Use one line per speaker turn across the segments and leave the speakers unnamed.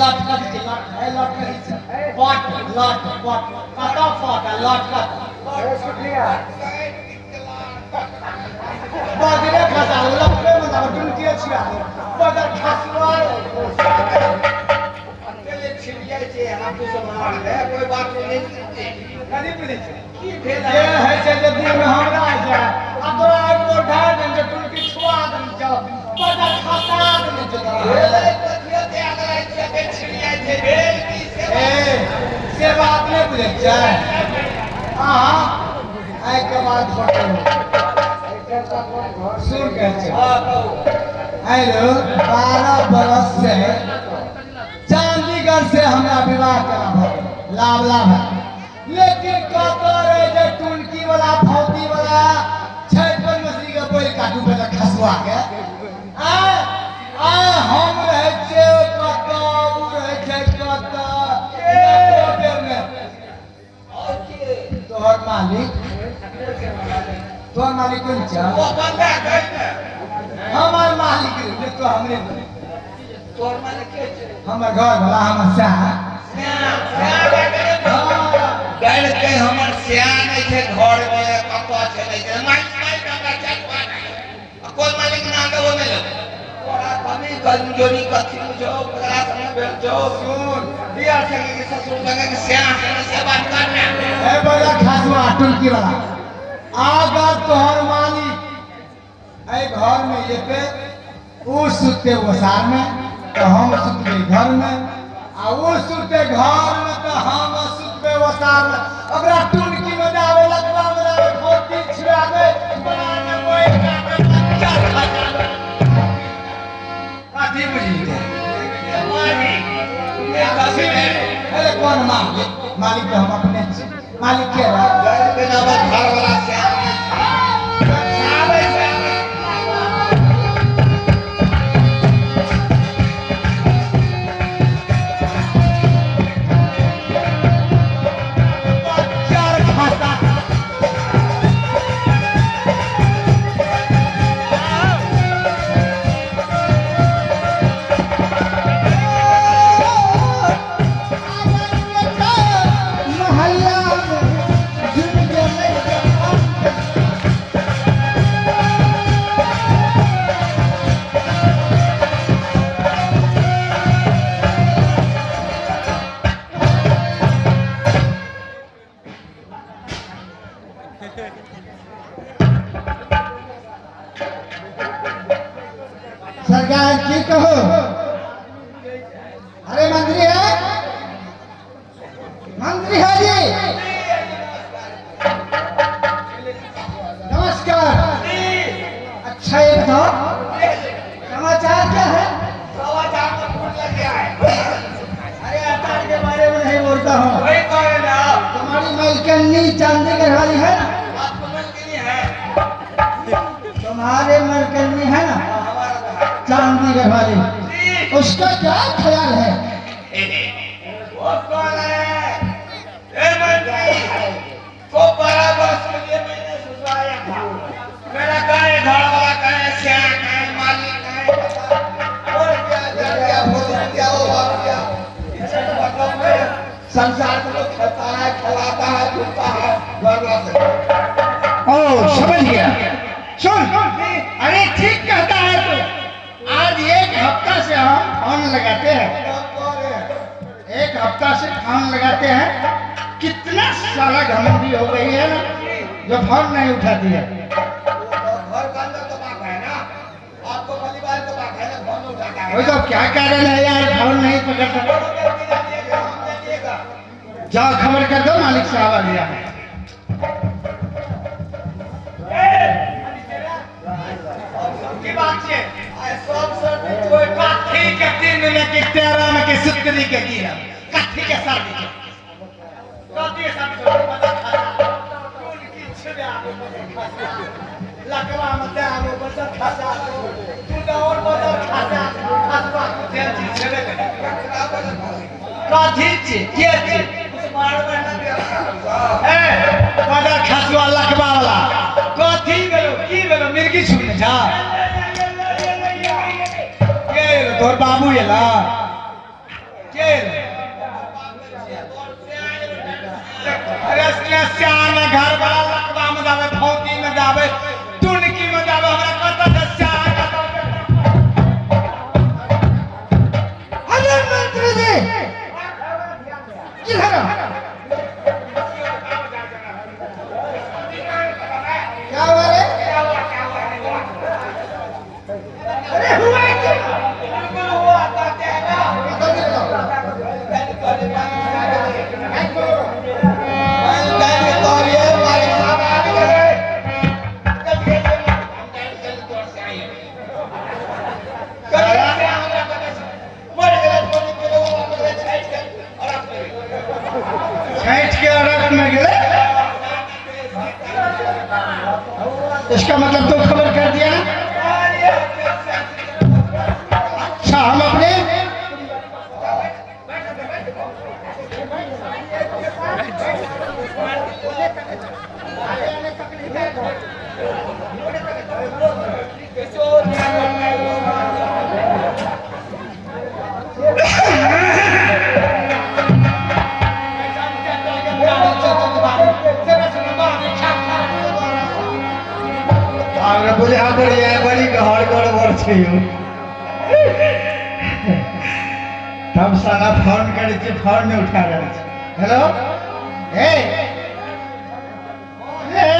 लटकत के लट है लटकत है पट लट पट कता फट लटकत बाजरे खसा लपे में ना टुनकी छिया बदर खसवा चले छिड़िया छे हम तो संभाल ले कोई बात नहीं कदी पड़े की भेल ये है जे दिन में हमरा आ जाए अब तोरा एक को ढाल दे जे टुनकी छुआ दे जाओ बदर खसा दे जे कथिया दे अगर आई छे छिड़िया छे भेल की से बात नहीं बुझे जाए हां आई के बाद फोटो सुन के हेलो 12 बरस से चंडीगढ़ से हमरा विवाह करा लाभ लाभ है लेकिन कतरे जे टुनकी वाला फौती वाला छैपन मछली के बोल काटू पे खसवा के आ हम रहे छे कत उ रहे छे कत तोहर मालिक कौन चा वो बंदा है हमार मालिक रे तो हमरे तोर मालिक के हमर घर वाला हमर सा गैर के हमर सियान है घर में कपा चले छै मालिक का चटवा कोई मालिक ना के वो में तोरा कमी कमजोरी कथि जो ओकरा संग भेल जो सुन बियाह संगे के ससुर संगे के सियान से बात करना ए बड़ा खासवा टुलकी वाला अगर तोहर मालिक ऐ घर में ये पे वो सुते वसार में तो हम सुते घर में आ वो सुते घर में तो हम सुते वसार में अगरा टुनकी में जावे लगवा में जावे फोटी छिड़ावे बनाने कोई चार खाता काठी बुझी दे मालिक ये काफी है अरे कौन मालिक तो हम अपने मालिक के घर घर वाला से सरकार की कहो अरे मंत्री है जी नमस्कार अच्छा ये बताओ समाचार क्या है समाचार तो भूल गया है अरे अचार के बारे में नहीं बोलता हूँ वही कौन है तुम्हारी मलकनी चांदी घर वाली है ना आपको मलकनी है तुम्हारे मलकनी है ना चांदी घर वाली उसका क्या ख्याल है वो कौन है ए मंत्री को बराबर के लिए मैंने सुझाया था मेरा कहे घर वाला कहे सियान है मालिक है और क्या बोल क्या हो गया संसार को खाता है खिलाता है धुलता है घर वाला ओ समझ गया सुन अरे ठीक कहता है तू आज एक हफ्ता से हम फोन लगाते हैं एक हफ्ता से फोन लगाते हैं कितना साला घमंडी हो गई है ना जो फोन नहीं उठाती है घर का अंदर तो बात है ना आपको परिवार तो बात है ना फोन उठाता है वो तो क्या कारण है यार फोन नहीं पकड़ता जाओ खबर कर दो मालिक साहब आ गया है की बात है सब कोई काठी के 3 मिनट के 13 में के सुतरी के गिरा काठी के साथ काठी के साथ पता खाता कौन की छिड़ा लकवा मत आवे बदर खाता तू तो और बदर खाता खासवा जे चीज छेड़े काठी के कुछ मार बैठा ए बदर खासवा लकवा वाला काठी गेलो की गेलो मिर्गी छुने जा तोर बाबू ये ला के
श्याम घर बड़ा लकवा में जावे, भौती में जावे, टुनकी में जावे, हमरा कहता था श्याम।
अरे मंत्री जी की घर क्या हुआ रे? अरे हुआ क्या?
हुआ कहते हैं ना
छठ के अरख में गए, इसका मतलब तो खबर कर दिया। अच्छा हम अपने बोले हाँ बढ़िया बड़ी घर गड़बड़ छे तब सारा फोन करे छे, फोन नहीं उठा रहे छे। हेलो ए ए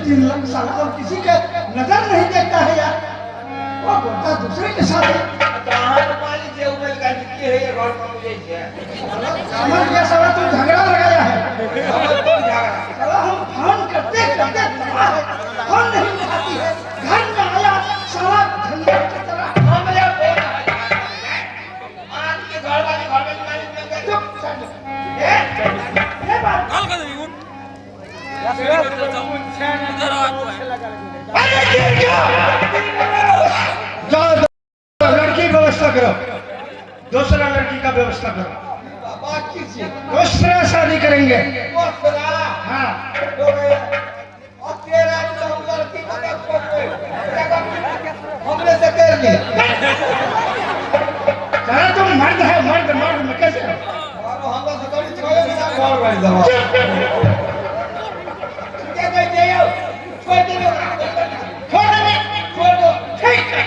3 लाख साल और किसी का नजर नहीं देखता है यार। वो बोलता दूसरे के साथ है।
कहाँ मालिक जे उमल का निकली है ये घर में मुझे है
समझ गया साला, तू झगड़ा लगाया है।
हम तो झगड़ा
साला हम फोन करते करते तबाह है, फोन नहीं उठाती है। घर में आया साला झंडे की तरह।
हम या फोन आज के घर वाले मालिक मिल गए
चुप चल।
ये बात
अरे गिर गया। जाओ लड़की की व्यवस्था करो, दूसरा लड़की का व्यवस्था करो,
बात कीजिए
दूसरा शादी करेंगे।
दूसरा
हाँ
तो और तेरा जो हम लड़की को देख को हमने से कर लिया
साला तुम मर्द है, मर्द मर्द में कैसे हो?
और हम तो थोड़ी छोड़ दिया कॉल कर दवा क्या कहते हो छोड़ दो छोड़ दो
ठीक है।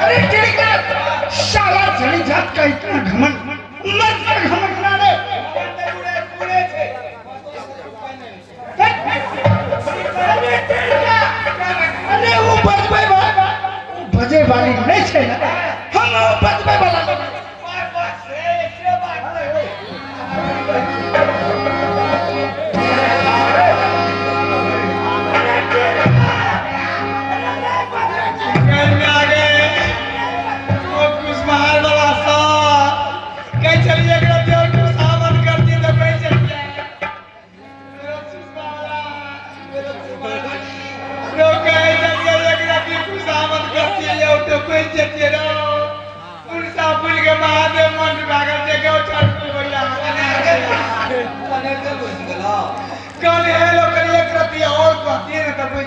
अरे ठीक है। साला जड़ी जात का इतना घमंड, मर्द का घमंड ना रे।
पूरे थे
अरे वो बजे वाली नहीं छे ना, हम वो बजबे वाला
बात से एक बात
कल है लोग एक रति और कहती है तो कोई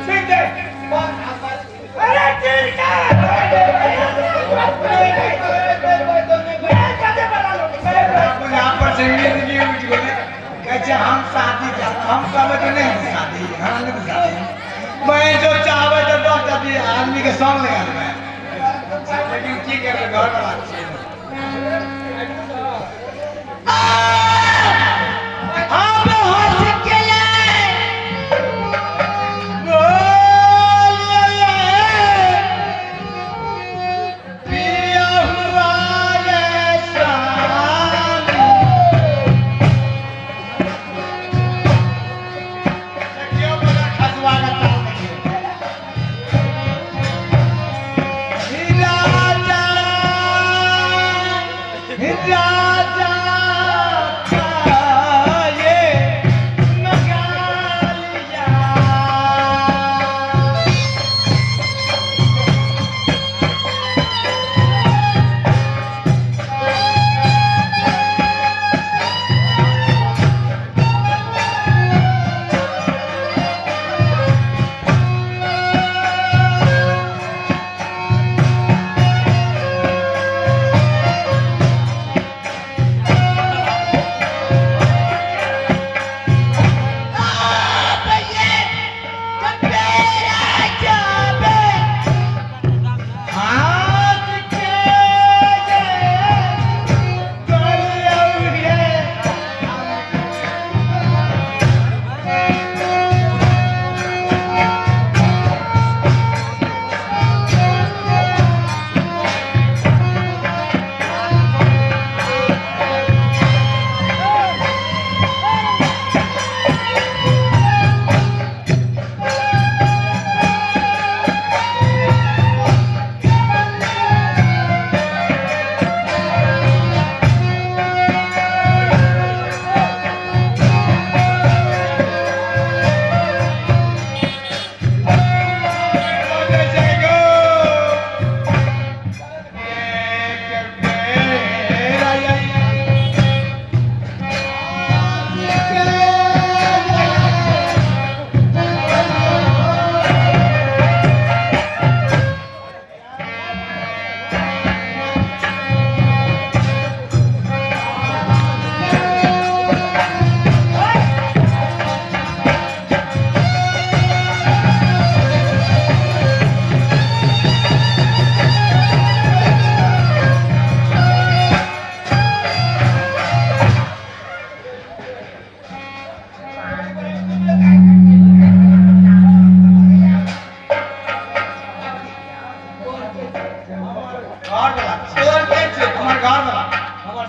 ठीक है अरे ठीक
यहाँ पर जिंदगी उठ गए। कैसे हम शादी हम सब तो नहीं शादी, हम नहीं शादी। मैं जो चाहवे तो दो जब आदमी के संग लगा मैं, लेकिन ठीक है घर वाला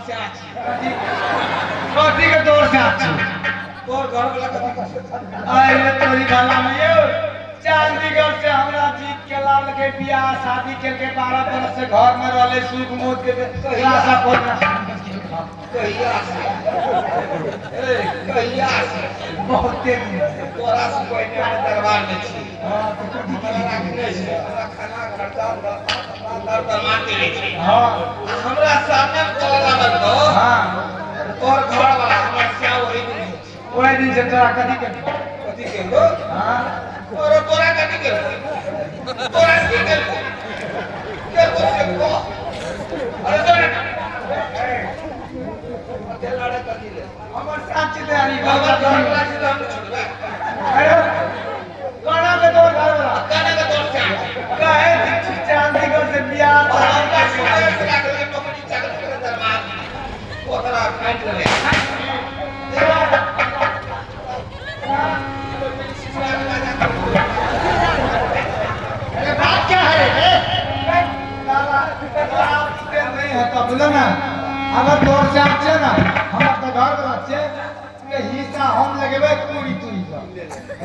से आछी
कथी के तोर से आछू
तोर घर वाला कथी
आइले तोरी खाला में यो चंडीगढ़ से हमरा जीत के लाल के बियाह शादी के 12 बरस से घर में रहले सुख मोद के आशा खोजना
कहिया से ए कहिया से
बहुते दिन से
तोरा से कोई ने दरबार में छी
हां तो कथी के
हमरा रखने छै हमरा खाना खर्चा दरबार के लिए छी
हां
हमरा सामने में तोरा लागल तो
हां
तोर घर वाला हमर से वही दिन छै
ओए दिन से तोरा कथी के
हो
हां
तोरा कथी के तोरा की के से को अरे तोरा लड़े कथी ले
हमर साथ चले आनी
बाबा घर वाला से हम छोड़बे
अरे कोना के तोर घर वाला
काने के तोर से
काहे चंडीगढ़ से बियाह
हम का सुने से लागल के नौकरी चाकरी करे दरबार ओकरा काट ले
अरे बात क्या है रे
नहीं है तो बोलो ना अगर तोर से आछे ना हम तो घर वाला छे के हिस्सा हम लगेबे पूरी तू ही इतना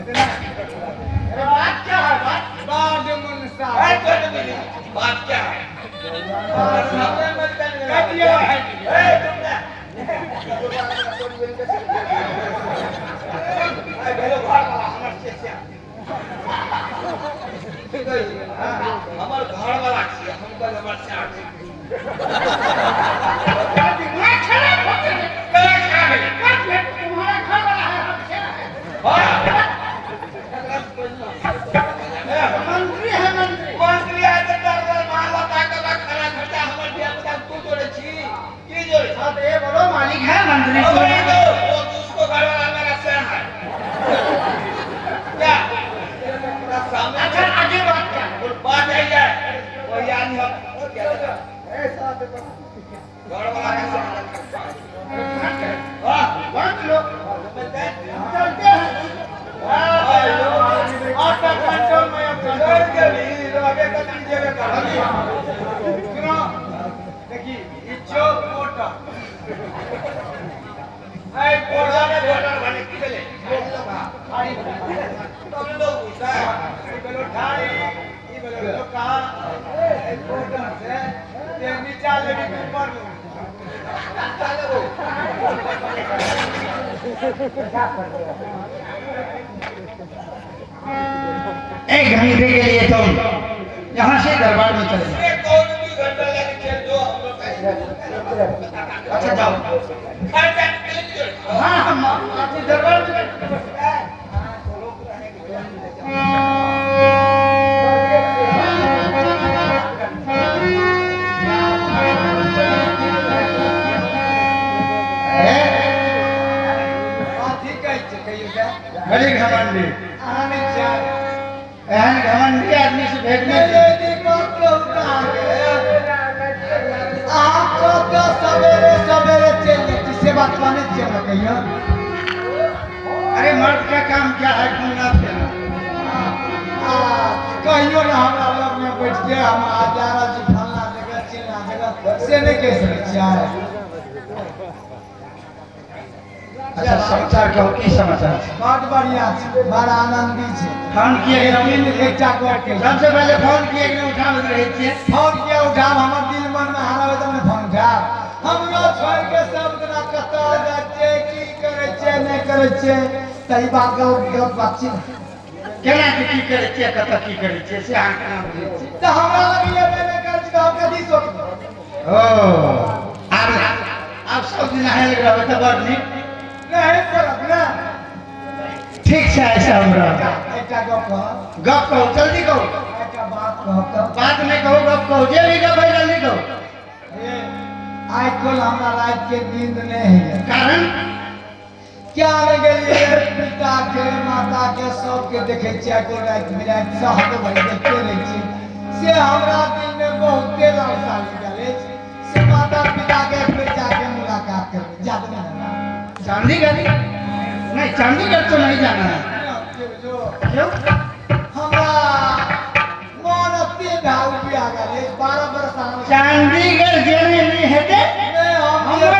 अरे बात क्या है बात
बाद मन सा
ए कोई नहीं बात क्या है सामने मत
कटिया है
ए तुम ना ए भेलो घर वाला हमर से हमर घर वाला छी हम कल हमर से आछी
मैं खड़ा होते हैं
कला खा गई
तुम्हारा घर वाला है हमसे मंत्री है मंत्री
मंत्री है तो दरबार माला का खाना खर्चा हमर दिया बता तू जोड़े छी की जोड़े
हाँ तो ये बोलो मालिक है मंत्री
अब ये तो वो उसको घर वाला मेरा से है क्या पूरा सामने
अच्छा आगे बात क्या है
बात है ये वो यानी हम क्या
ऐसा तो
घर वाला कैसे वाह
बात लो
चलते
चलते हैं
आता कंट्रोल में अब
डर के भी आगे का दीजिएगा कहानी
सुनो देखी इच्छो कोटा ऐ
कोड़ा
कोटा
में
में
कोड़ा वाले की बेले
खाड़ी
तुम लोग पूछा
ई बेलो ठाड़ी ई बेलो लोका ऐ कोटा से ये नीचा लेके ऊपर
चलो वो
एक घंटे के लिए तुम यहाँ से दरबार में चले जाओ।
ये कौन भी घंटा लगे चल जो हम लोग कैसे
अच्छा जाओ
खर्चा के लिए
हाँ हम आपके दरबार में
ठीक है कहियो क्या
बड़ी घमंडी
आने चाहे
एहन घमंडी आदमी से भेजने
ये दीपक के उतार आपको तो सवेरे सवेरे चल जिससे बात माने चल कहियो
अरे मर्द का काम क्या है घूमना फिरना
कहियो ना हमरा लोग में बैठ के हम आजारा जी फलना जगह चिल्ला जगह से नहीं कह सकते चाहे
अच्छा समाचार कहो की समाचार है?
बहुत बढ़िया छै बड़ा आनंदी छै
फोन किए कि
दिन
नहीं?
एकटा गप के
सबसे पहले फोन किए कि नहीं उठाबैत रहै छियै
फोन किया उठाब हमर दिल मन में हारा तब ने फोन उठाब हमरो छोड़ के सब जना कतौ जाइ छै की करे छै नहीं करे छै तई बात गप बात छै
केना के की करै छियै कतऽ की करै छियै से अहाँ केना बुझै छियै
तो हमरा लगे ये नहीं करे छै तो हम कथी सोचब
ओ आब सब दिन हेल रहबै तऽ बड़ नीक
नहीं करब ना
ठीक छै ऐसा हमरा
एकटा गप कह
गप कहू जल्दी कहू
एकटा बात कह तो
बात नहीं कहू गप कहू जे भी गप है जल्दी कहू
ये आइ कल हमरा रात के नींद नहीं है
कारण
क्या ले गेलिए पिता के माता के सबके देखे छियै को रात बिरात सहत भरि देखते रहे छी से हमरा दिल में बहुते लालसा निकले से माता पिता के फिर जाके मुलाकात करबे जात नहीं
चंडीगढ़ नहीं चंडीगढ़ तो नहीं जाना है क्यों
हमरा मन अति भाव भी आ गए 12 बरस हम
चंडीगढ़ जेने नहीं हेते
हम
हमरा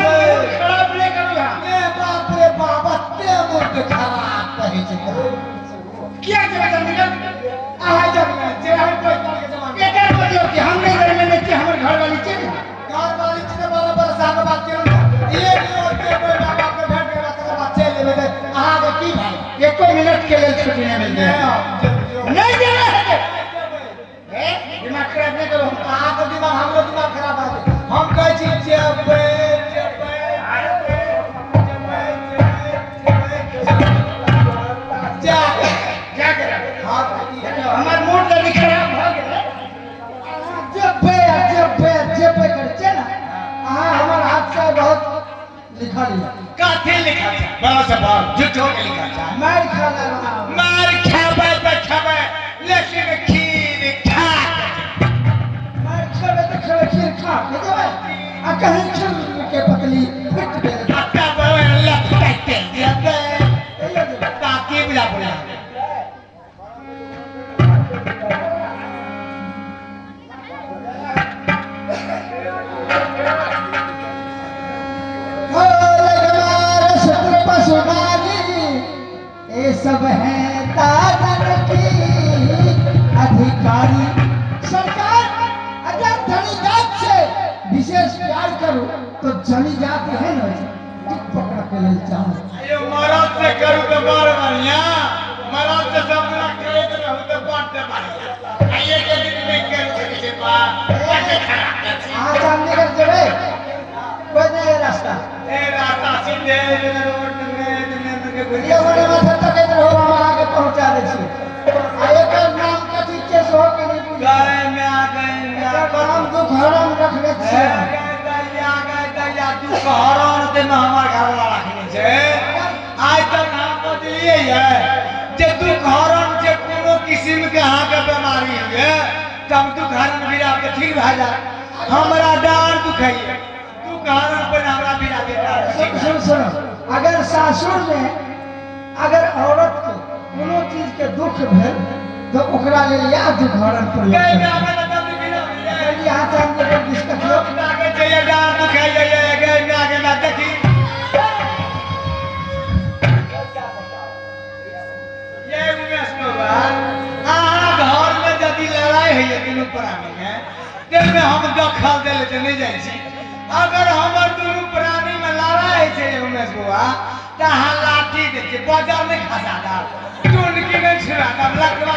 के लिए छुट्टी नहीं मिलती है। नहीं जाना है दिमाग खराब नहीं करो।
कहाँ का दिमाग हमको दिमाग खराब है। हम कहे छी जबे
जा क्या करे हमार मूड कभी खराब हो गया।
जब करते ना हमारे हाथ से बहुत लिखा लिया
काथे लिखा था बड़ा सा बात झूठो के लिखा था
मार खाना रहा
मार खाबे तो खाबे लेकिन खीर खा
मार खावे तो खावे खीर खा के देवे आ कहीं खीर के पतली फिट दे
आता बवे लपटे दिया ताकि बुला बुला
ये सब है दादन की अधिकारी सरकार। अगर धनी जात से विशेष प्यार करो तो जनी जात है ना टिक पकड़ के ले जाओ।
ये मरद से करू तो बड़ बढ़िया मरद से सब ना करे तो रहू तो बाटे बढ़िया आइए के दिन में कर के बा बाटे खराब कर
आ चंडीगढ़ जबे कोई नहीं रास्ता
ए रास्ता सीधे रोड में
ये बड़े माथा तक इधर हो हम आगे पहुंचा दे छी। आ एकर नाम कथी के सो के नहीं पूछा
गाय में आ गए
एकर नाम दुख हरण रखले छी।
दया तू कहरण ते में हमर घर वाला रखने छे आज तक हम बदलिए है जे तू कहरण जे कोनो किस्म के हां के बीमारी है तब तू घरन बिरा के ठीक भ जा हमरा डार दुखाइए तू कहरण पर हमरा बिरा के डार
सुनो अगर सासुर में अगर औरत के कोनो चीज के दुख भेल तो ओकरा ले या दुख हरण प्रयोग
गए में
करे।
आगे लगा बिना
चलिए हाथ हम लोग डिस्कस
लोग आगे चाहिए डार दुखाइए गए में आगे ना देखी ये उमेश बाबा घर में यदि लड़ाई है दुनू प्राणी में तेल में हम दखल दे ले नहीं जाई छी अगर हमर दुनू प्राणी में लड़ाई है उमेश बाबा त लाठी दे के बाजार में खसा दा टून के नहीं छिड़ा दा लकवा